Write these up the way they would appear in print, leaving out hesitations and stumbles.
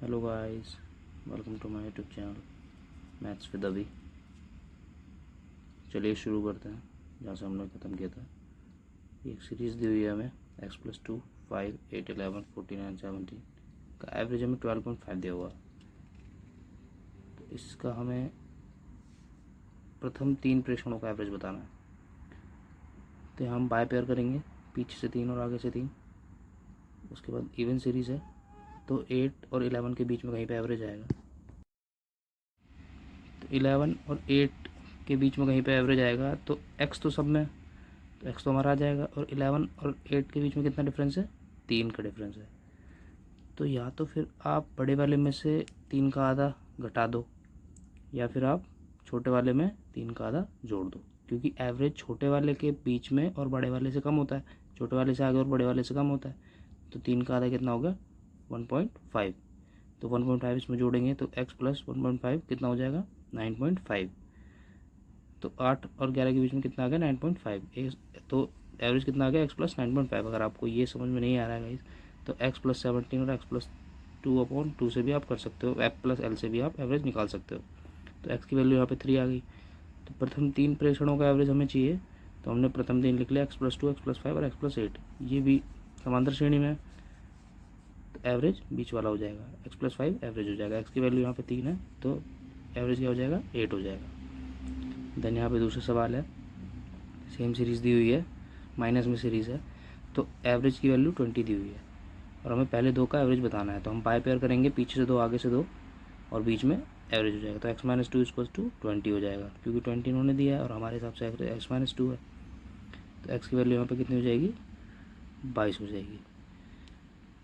Hello guys, welcome to my YouTube channel maths with Abhi. चलिए शुरू करते हैं जहाँ से हमने ख़त्म किया था। एक सीरीज़ दी हुई है हमें x+2 5 8 11 14 17 का एवरेज हमें 12.5 दिया हुआ। तो इसका हमें प्रथम 3 प्रेक्षणों का एवरेज बताना है। तो हम बाय पेयर करेंगे, पीछे से 3 और आगे से 3। उसके बाद इवन सीरीज़ है तो 8 और 11 के बीच में कहीं पे एवरेज आएगा। तो 11 और 8 के बीच में कहीं पे एवरेज आएगा तो x तो सब में, तो x तो हमारा आ जाएगा। और 11 और 8 के बीच में कितना डिफरेंस है? 3 का डिफरेंस है। तो या तो फिर आप बड़े वाले में से 3 का आधा घटा दो, या फिर आप छोटे वाले में 3 का आधा जोड़ दो, क्योंकि एवरेज छोटे वाले के बीच में और बड़े वाले से कम होता है, छोटे वाले से आगे और बड़े वाले से कम होता है। तो 3 का आधा कितना हो गया? 1.5। तो 1.5 इसमें जोड़ेंगे तो x प्लस 1.5 कितना हो जाएगा? 9.5। तो 8 और 11 के बीच में कितना आ गया? 9.5। तो एवरेज कितना आ गया? x plus 9.5। अगर आपको ये समझ में नहीं आ रहा है गाइस, तो x प्लस 17 और x प्लस 2/2 से भी आप कर सकते हो, f प्लस l से भी आप एवरेज निकाल सकते हो। तो x की वैल्यू यहाँ पे 3 आ गई। तो प्रथम 3 प्रेक्षणों का एवरेज हमें चाहिए, तो हमने प्रथम 3 लिख लिया, x+2 x+5 और x+8। ये भी समांतर श्रेणी में है, तो एवरेज बीच वाला हो जाएगा, x+5 एवरेज हो जाएगा। x की वैल्यू यहाँ पे 3 है तो एवरेज क्या हो जाएगा? 8 हो जाएगा। देन यहाँ पे दूसरा सवाल है, सेम सीरीज़ दी हुई है, माइनस में सीरीज़ है, तो एवरेज की वैल्यू 20 दी हुई है और हमें पहले 2 का एवरेज बताना है। तो हम बाय पेयर करेंगे, पीछे से 2 आगे से 2 और बीच में एवरेज हो जाएगा। तो x-2 = 20 हो जाएगा, क्योंकि 20 इन्होंने दिया है और हमारे हिसाब से x-2 है। तो x की वैल्यू यहाँ पे कितनी हो जाएगी? 22 हो जाएगी।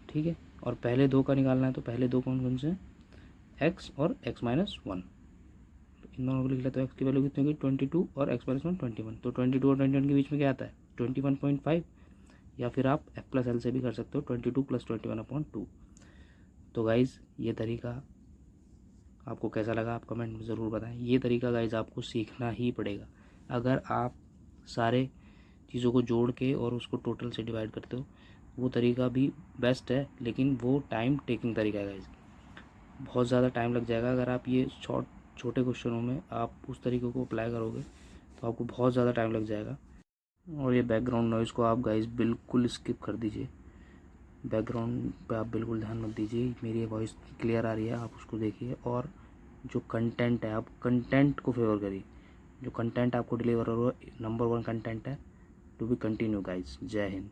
ठीक है, और पहले 2 का निकालना है, तो पहले 2 कौन कौन से हैं? x और x-1। इन दोनों को लिख लेते हैं। तो x की वैल्यू कितनी होगी? 22 और x-1 21। तो 22 और 21 के बीच में क्या आता है? 21.5। या फिर आप f प्लस l से भी कर सकते हो, 22 + 21/2। तो गाइज़ ये तरीका आपको कैसा लगा आप कमेंट में ज़रूर बताएं। ये तरीका गाइज़ आपको सीखना ही पड़ेगा। अगर आप सारे चीज़ों को जोड़ के और उसको टोटल से डिवाइड करते हो, वो तरीका भी बेस्ट है, लेकिन वो टाइम टेकिंग तरीका है गाइज़। बहुत ज़्यादा टाइम लग जाएगा। अगर आप ये छोटे क्वेश्चनों में आप उस तरीके को अप्लाई करोगे तो आपको बहुत ज़्यादा टाइम लग जाएगा। और ये बैकग्राउंड नॉइज़ को आप गाइज़ बिल्कुल स्किप कर दीजिए। बैकग्राउंड पे आप बिल्कुल ध्यान मत दीजिए। मेरी वॉइस क्लियर आ रही है, आप उसको देखिए। और जो कंटेंट है, आप कंटेंट को फेवर करिए। जो कंटेंट आपको डिलीवर हो रहा है, नंबर 1 कंटेंट है। To be continue guys. जय हिंद।